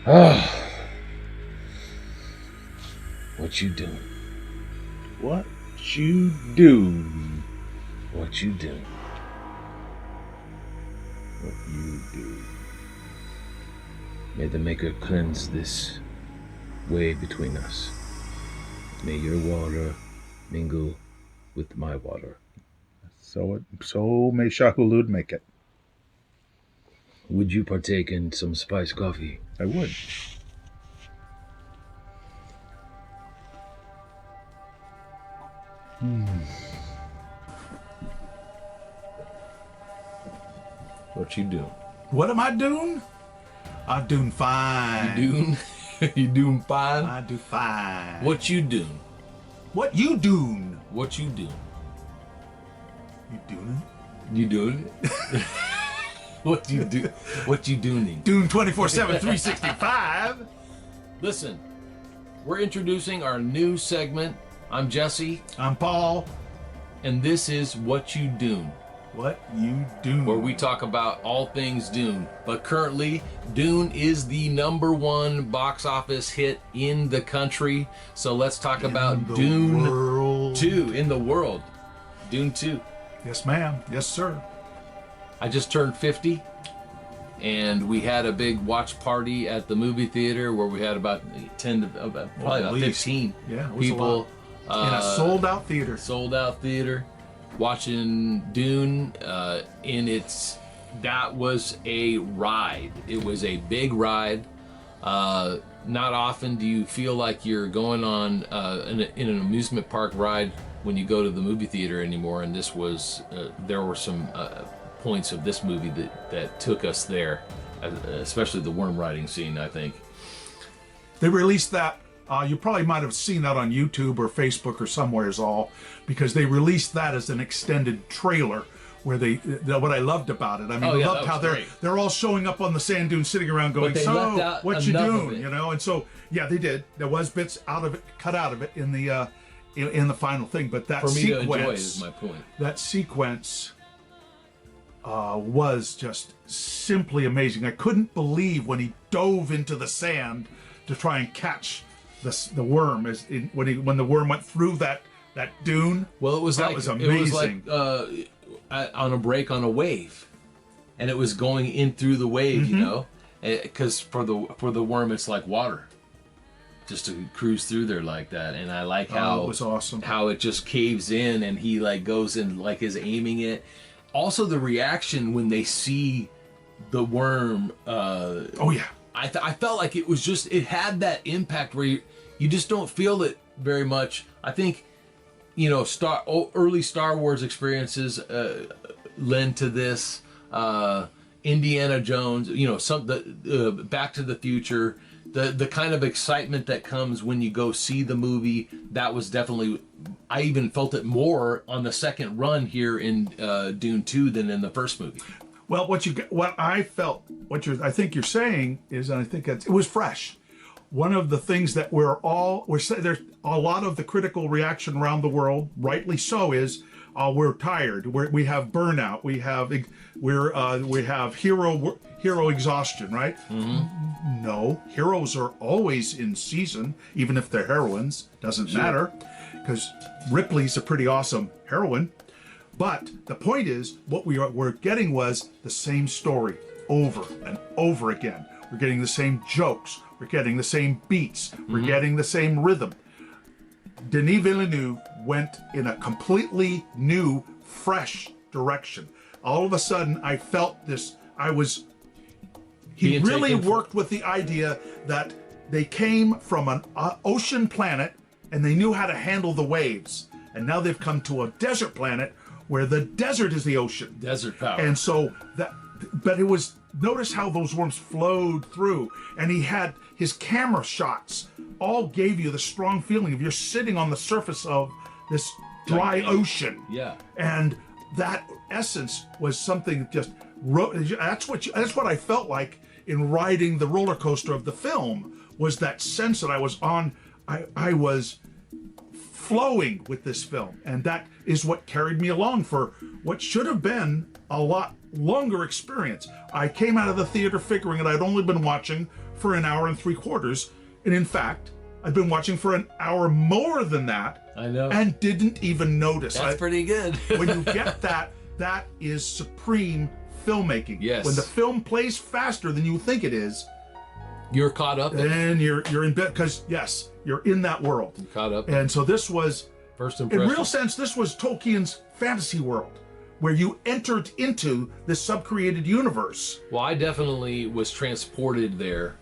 Oh, what you doing? What you do? What you doing? What you do? May the Maker cleanse this way between us. May your water mingle with my water. So may Shahulud make it. Would you partake in some spiced coffee? I would. What you doing? What am I doing? I'm doing fine. You doing? You doing fine? I do fine. What you doing? What you doing? What you doing? You doing You doing it? What you do? What you doing? it? Doing 24/7, 365. Listen, we're introducing our new segment. I'm Jesse, I'm Paul. and this is What You Dune, What you doing? where we talk about all things Dune. But currently, Dune is the #1 box office hit in the country. So let's talk about Dune world. 2 in the world. Dune 2. Yes, ma'am. Yes, sir. I just turned 50, and we had a big watch party at the movie theater where we had about 10 to probably about least. 15 Yeah, it was a people. In a sold-out theater. Sold out theater, watching Dune that was a ride. It was a big ride. Not often do you feel like you're going on in an amusement park ride when you go to the movie theater anymore, and this was there were some points of this movie that took us there, especially the worm riding scene, I think. They released that. You probably might have seen that on YouTube or Facebook or somewheres all, because they released that as an extended trailer. Where what I loved about it, I mean, I loved how they're all showing up on the sand dune, sitting around, going, "So, what you doing?" You know, and so yeah, they did. There was bits cut out of it in the final thing, but that For me sequence, to enjoy is my point. That sequence was just simply amazing. I couldn't believe when he dove into the sand to try and catch the worm when the worm went through that dune. Well, it was amazing. It was like on a break on a wave, and it was going in through the wave, you know, because for the worm it's like water, just to cruise through there like that. And I like how it was awesome, how it just caves in, and he like goes and like is aiming it. Also, the reaction when they see the worm. Oh yeah. I felt like it was just, it had that impact where you just don't feel it very much. I think, you know, early Star Wars experiences lend to this. Indiana Jones, you know, Back to the Future, the kind of excitement that comes when you go see the movie. That was definitely, I even felt it more on the second run here in Dune 2 than in the first movie. Well, I think you're saying is, and I think it was fresh. One of the things that there's a lot of the critical reaction around the world, rightly so, is we're tired. We have burnout. We have hero exhaustion, right? Mm-hmm. No, heroes are always in season, even if they're heroines. Doesn't matter, because Ripley's a pretty awesome heroine. But the point is, what we're getting was the same story over and over again. We're getting the same jokes. We're getting the same beats. We're getting the same rhythm. Denis Villeneuve went in a completely new, fresh direction. All of a sudden, I felt this. He really worked with the idea that they came from an ocean planet and they knew how to handle the waves. And now they've come to a desert planet where the desert is the ocean. Desert power. And so but it was, notice how those worms flowed through, and he had his camera shots all gave you the strong feeling of you're sitting on the surface of this dry ocean. Yeah. And that essence was something that just that's what I felt like in riding the roller coaster of the film, was that sense that I was on. I was flowing with this film, and that is what carried me along for what should have been a lot longer experience. I came out of the theater figuring that I'd only been watching for an hour and 3/4, and in fact, I'd been watching for an hour more than that. I know. And didn't even notice. That's pretty good. When you get that, that is supreme filmmaking. Yes. When the film plays faster than you think it is, You're caught up. and you're in bed because yes, you're in that world. You're caught up. And so this was, First in impression. real sense, this was Tolkien's fantasy world, where you entered into this sub-created universe. Well, I definitely was transported there,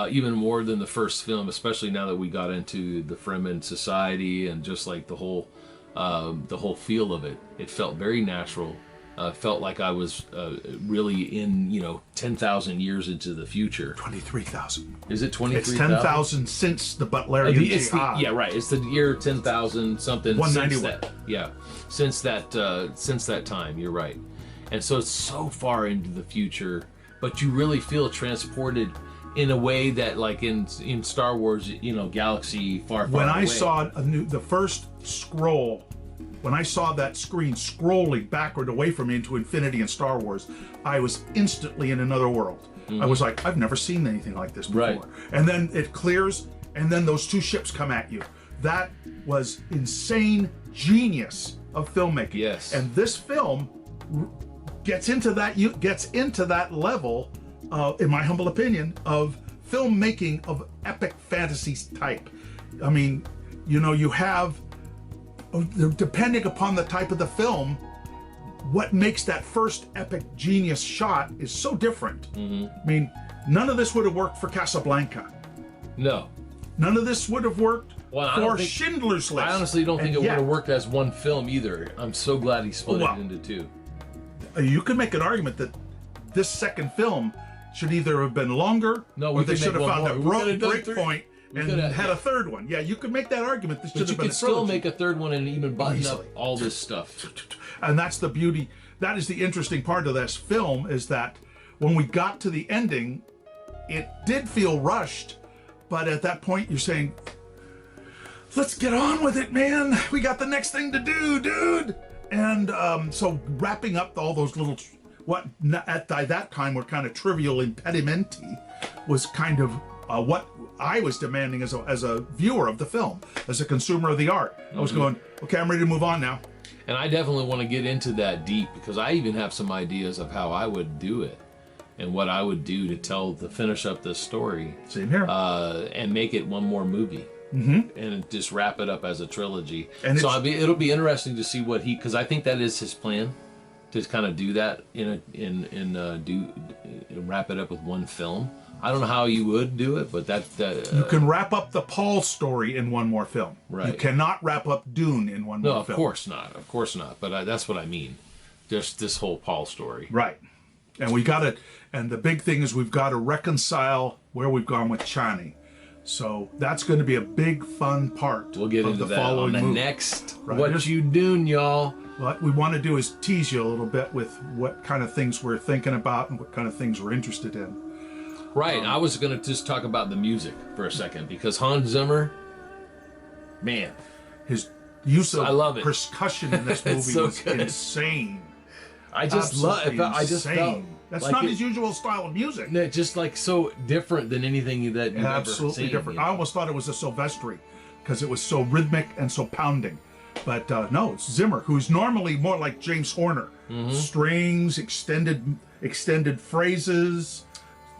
even more than the first film, especially now that we got into the Fremen society and just like the whole feel of it. It felt very natural. Felt like I was really in, 10,000 years into the future. 23,000. Is it 23,000? It's 10,000 since the Butlerian Jihad. Yeah, right. It's the year 10,000 something. 191. Since that time, you're right. And so it's so far into the future, but you really feel transported in a way that, like in Star Wars, galaxy far, far When away. I saw the first scroll, when I saw that screen scrolling backward away from me into infinity in Star Wars, I was instantly in another world. I was like, I've never seen anything like this before. Right. And then it clears, and then those two ships come at you. That was insane genius of filmmaking. Yes. And this film gets into that level, in my humble opinion, of filmmaking of epic fantasy type. I mean, you have, depending upon the type of the film, what makes that first epic genius shot is so different. I mean, none of this would have worked for Casablanca. No. None of this would have worked Well, I don't for think- Schindler's List. I honestly don't think And it would yet, have worked as one film either. I'm so glad he split Well, it into two. You could make an argument that this second film should either have been longer, No, or we they could should make have one found a more. We could have done break three. point We and could have, had yeah. a third one. Yeah, you could make that argument. This should But you have been could a still trilogy. make a third one and even button Easily. up all this stuff. And that's the beauty. That is the interesting part of this film, is that when we got to the ending, it did feel rushed, but at that point you're saying, let's get on with it, man. We got the next thing to do, dude. And so wrapping up all those little, what at that time were kind of trivial impedimenti, was kind of what I was demanding as a viewer of the film, as a consumer of the art. I was going, okay, I'm ready to move on now. And I definitely want to get into that deep, because I even have some ideas of how I would do it and what I would do to finish up this story. Same here. And make it one more movie. And just wrap it up as a trilogy. And so it's- it'll be interesting to see what because I think that is his plan, to kind of do that wrap it up with one film. I don't know how you would do it, but you can wrap up the Paul story in one more film. Right. You cannot wrap up Dune in one no, more of film. course not. But that's what I mean. Just this whole Paul story. Right. And and the big thing is we've got to reconcile where we've gone with Chani. So that's going to be a big fun part. We'll get of into the that on following the movie. next Right. What You Dune, y'all. What we want to do is tease you a little bit with what kind of things we're thinking about and what kind of things we're interested in. Right. I was going to just talk about the music for a second, because Hans Zimmer, man, His use I love of it. percussion in this movie It's so was good. insane. I just love it. Absolutely I just felt insane. That's like not it- his usual style of music. No, just like so different than anything that you've Absolutely ever seen. different. I almost thought it was a Silvestri because it was so rhythmic and so pounding. But no, it's Zimmer, who's normally more like James Horner. Mm-hmm. Strings, extended phrases,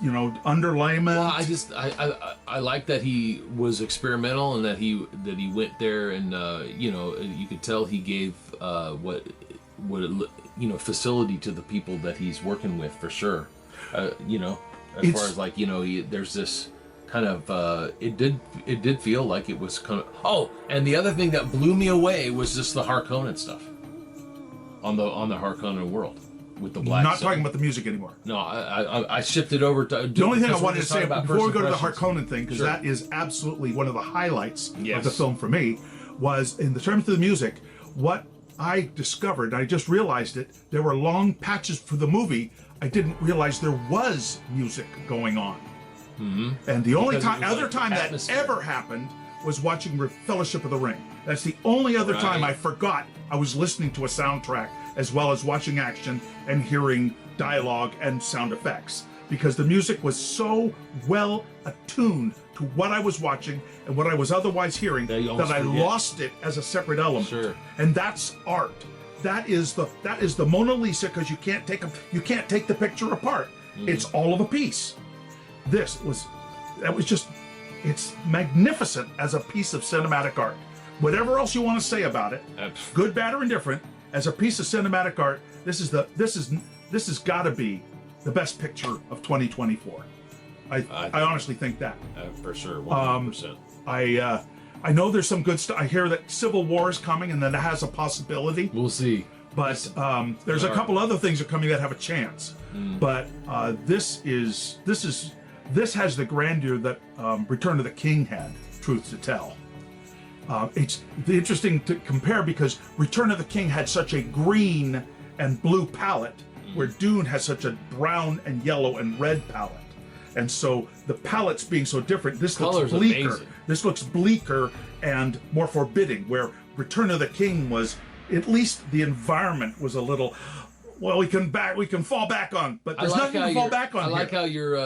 underlayment. Well, I like that he was experimental, and that he went there, and you could tell he gave facility to the people that he's working with, for sure. As far as like there's this kind of it did feel like it was kind of. Oh, and the other thing that blew me away was just the Harkonnen stuff on the Harkonnen world with the black. Not stuff. talking about the music anymore. No, I shifted over to. The only thing I because we're wanted to just say talking about before we first go to the impressions. Harkonnen thing, because Sure. that is absolutely one of the highlights Yes. of the film for me, was in the terms of the music, what I discovered, I just realized it, there were long patches for the movie. I didn't realize there was music going on. Mm-hmm. And the only Because it was other like time that atmosphere. ever happened was watching Fellowship of the Ring. That's the only other time Right. I forgot I was listening to a soundtrack as well as watching action and hearing dialogue and sound effects, because the music was so well attuned to what I was watching and what I was otherwise hearing that I lost it as a separate element. Sure. And that's art. That is the Mona Lisa, because you can't take the picture apart. It's all of a piece. It's magnificent as a piece of cinematic art. Whatever else you want to say about it, good, bad, or indifferent, as a piece of cinematic art, this has got to be the best picture of 2024. I honestly think that. For sure, 100%. I know there's some good stuff. I hear that Civil War is coming, and that it has a possibility. We'll see. But there's a couple other things that are coming that have a chance. But this has the grandeur that Return of the King had. Truth to tell, it's interesting to compare, because Return of the King had such a green and blue palette, where Dune has such a brown and yellow and red palette. And so the palettes being so different, this looks bleaker. Amazing. This looks bleaker and more forbidding, where Return of the King was, at least the environment was a little, well, we can fall back on, but there's nothing to fall back on. I like how you're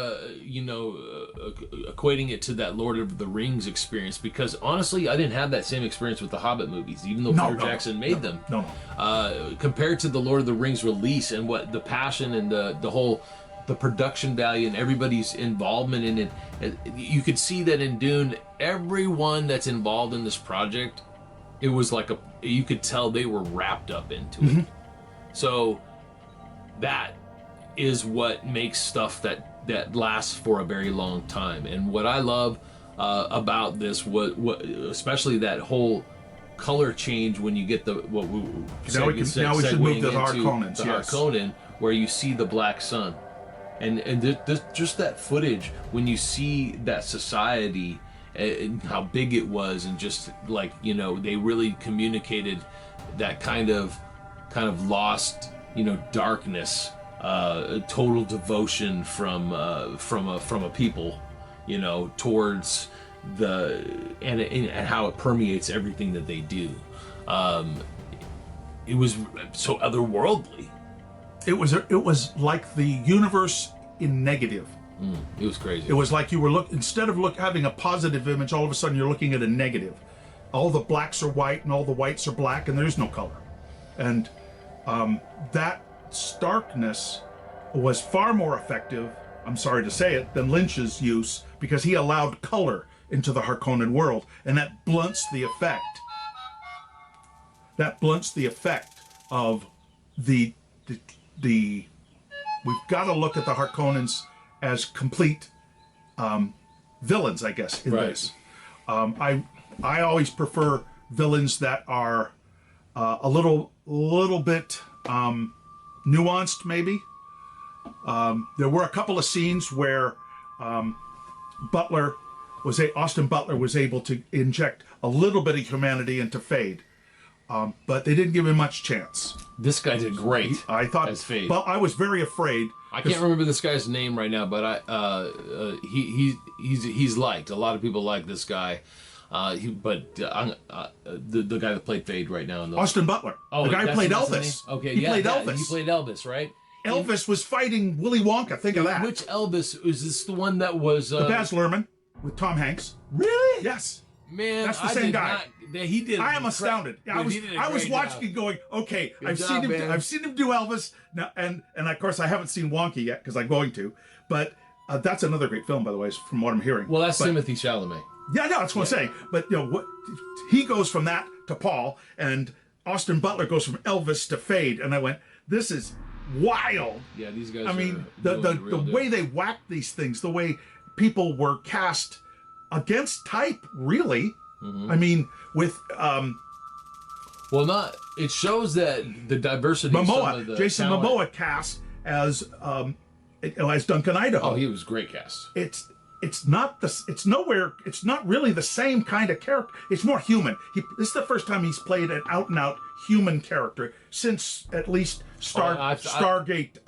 equating it to that Lord of the Rings experience, because honestly, I didn't have that same experience with the Hobbit movies, even though Peter Jackson made them. Compared to the Lord of the Rings release and what the passion and the production value and everybody's involvement in it, you could see that in Dune, everyone that's involved in this project, it was like you could tell they were wrapped up into it. So that is what makes stuff that lasts for a very long time. And what I love about this, what especially that whole color change when you get now we should move to the Harkonnens. Yes. Harkonnen, where you see the black sun. And just that footage when you see that society and how big it was, and just like, they really communicated that kind of lost, darkness, total devotion from a people, towards and how it permeates everything that they do. It was so otherworldly. It was like the universe in negative. It was crazy. It was like you were instead of having a positive image, all of a sudden you're looking at a negative. All the blacks are white and all the whites are black, and there's no color. And that starkness was far more effective, I'm sorry to say it, than Lynch's use, because he allowed color into the Harkonnen world, and that blunts the effect. That blunts the effect of the we've got to look at the Harkonnens as complete villains, I guess, in this. I always prefer villains that are a little bit nuanced, maybe. There were a couple of scenes where Austin Butler was able to inject a little bit of humanity into Fade. But they didn't give him much chance. This guy did great. I thought as Fade. Well, I was very afraid. I can't remember this guy's name right now, but he's liked. A lot of people like this guy. The guy that played Fade right now. Austin Butler. Oh, the guy who played Elvis. Okay, he played Elvis. He played Elvis, right? Elvis was fighting Willy Wonka. Think of that. Which Elvis is this? The one that was the Baz Luhrmann with Tom Hanks. Really? Yes. Man, that's the same guy. He did. I am astounded. I was watching it going, okay, I've seen him do Elvis now, and of course I haven't seen Wonka yet because I'm going to, but that's another great film, by the way, from what I'm hearing. Well, that's Timothée Chalamet. Yeah, no, that's what I'm saying. But what he goes from that to Paul, and Austin Butler goes from Elvis to Fade, and I went, this is wild. Yeah, these guys. I mean, the way they whacked these things, the way people were cast against type, really. Mm-hmm. I mean, with it shows that the diversity. Jason Momoa cast as Duncan Idaho. Oh, he was great cast. It's not really the same kind of character. It's more human. This is the first time he's played an out and out human character since at least Stargate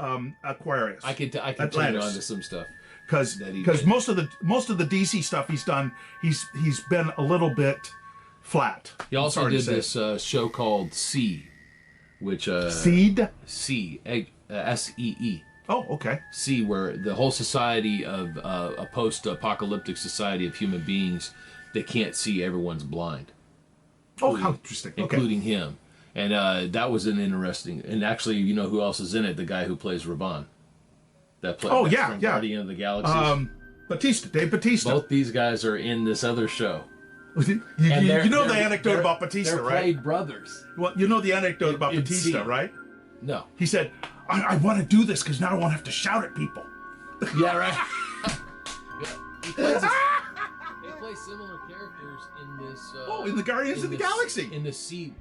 Aquarius. I can turn you on to some stuff. Because most of the DC stuff he's done, he's been a little bit flat. He also did this show called C, which Seed? SEE. Oh, okay. See, where the whole society of a post-apocalyptic society of human beings, they can't see, everyone's blind. Oh, how interesting. Okay. Including him. And that was an interesting... And actually, you know who else is in it? The guy who plays Raban. That's from Guardian of the Galaxy. Batista, Dave Batista. Both these guys are in this other show. you know the anecdote about Batista, they're right? played brothers. Well, you know the anecdote about Batista, right? No. He said, I want to do this because now I won't have to shout at people. Yeah, right. They play similar characters in this. In the Guardians of the Galaxy. In the Sea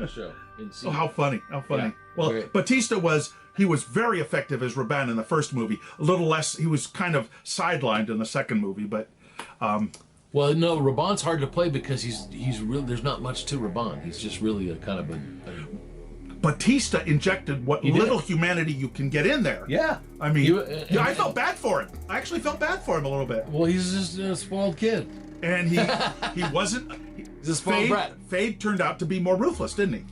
show. In Sea. Oh, how funny! How funny! Yeah, well, great. Batista was very effective as Raban in the first movie. A little less. He was kind of sidelined in the second movie, but. Well, no, Raban's hard to play because he's really, there's not much to Raban. He's just really a kind of a Batista injected what little humanity you can get in there. Yeah. I mean, I felt bad for him. I actually felt bad for him a little bit. Well, he's just a spoiled kid. And he wasn't. He's a spoiled brat. Fade turned out to be more ruthless, didn't he?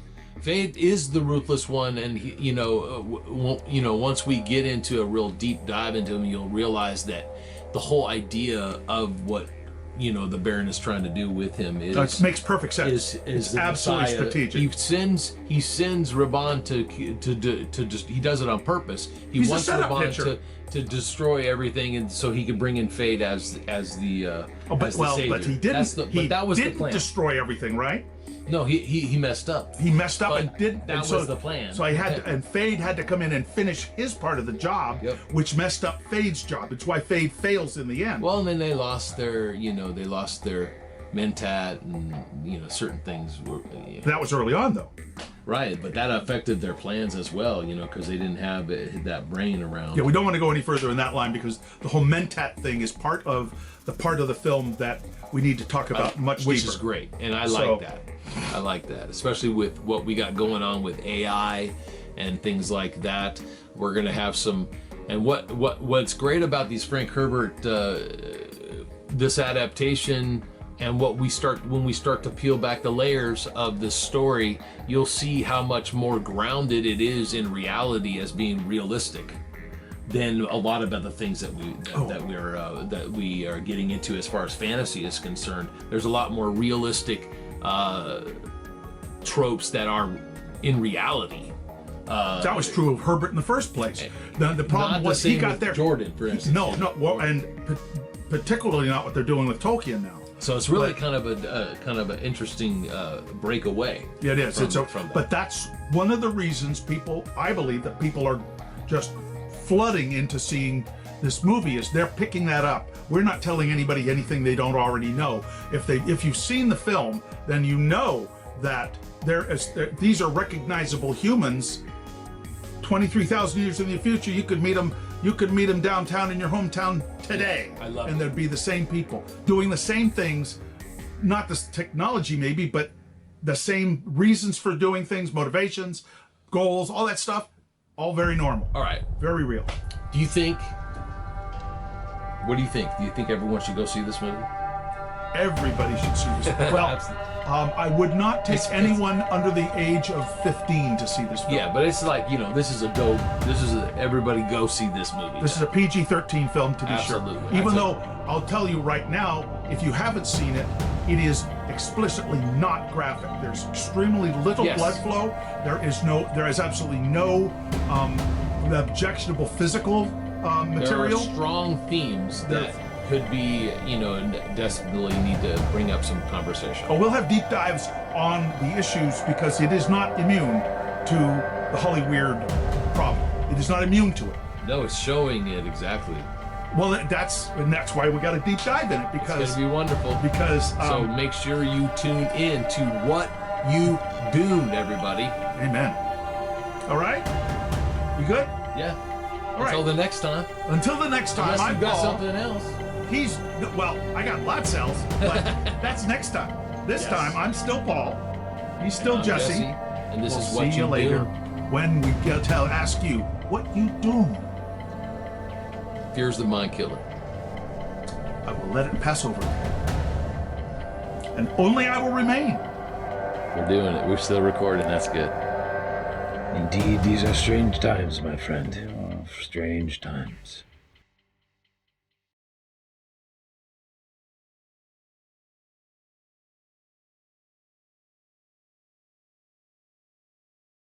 Fade is the ruthless one, and once we get into a real deep dive into him, you'll realize that the whole idea of what the Baron is trying to do with him is it makes perfect sense. Is absolutely Messiah. strategic. He sends Raban to just, he does it on purpose. He's wants Raban to destroy everything, and so he can bring in Fade as the savior. But he didn't. That was the plan. Destroy everything, right? No, he messed up. He messed up but and didn't. That was the plan. So and Fade had to come in and finish his part of the job, which messed up Fade's job. It's why Fade fails in the end. Well, and then they lost their mentat, and certain things were. That was early on, though. Right, but that affected their plans as well, because they didn't have that brain around. Yeah, we don't want to go any further in that line because the whole mentat thing is part of the film that we need to talk about much deeper. Which is great, and I like that. I like that, especially with what we got going on with AI and things like that. We're gonna have some, and what's great about these Frank Herbert, this adaptation, and when we start to peel back the layers of this story, you'll see how much more grounded it is in reality as being realistic than a lot of other things that we are getting into as far as fantasy is concerned. There's a lot more realistic tropes that are in reality. That was true of Herbert in the first place. The problem was he got there. Jordan, for instance. And particularly not what they're doing with Tolkien now. So it's really kind of an interesting breakaway. Yeah, it is. From that. But that's one of the reasons I believe that people are just flooding into seeing this movie is they're picking that up. We're not telling anybody anything they don't already know. If you've seen the film, then you know that these are recognizable humans. 23,000 years in the future, you could meet them downtown in your hometown today. I love and they'd be the same people doing the same things, not the technology maybe, but the same reasons for doing things, motivations, goals, all that stuff, all very normal. All right. Very real. What do you think? Do you think everyone should go see this movie? Everybody should see this. Well, I would not take anyone under the age of 15 to see this film. Yeah, but it's like, everybody go see this movie. This is a PG-13 film, to be sure. Even though I'll tell you right now, if you haven't seen it, it is explicitly not graphic. There's extremely little blood flow. There is absolutely no objectionable physical material. There are strong themes that could be, desperately need to bring up some conversation. Oh, we'll have deep dives on the issues because it is not immune to the Hollyweird problem. It is not immune to it. No, it's showing it exactly. Well, that's why we got a deep dive in it because it's gonna be wonderful. Because so make sure you tune in to What You Dune, everybody. Amen. All right, you good? Yeah. All Until the next time. Until the next time. Unless you've got something else. I got lots else, but that's next time. This time, I'm still Paul. He's still Jesse. And this is What see you later do. when we ask you, what you doing? Fear's the mind killer. I will let it pass over. And only I will remain. We're doing it. We're still recording. That's good. Indeed, these are strange times, my friend. Strange times.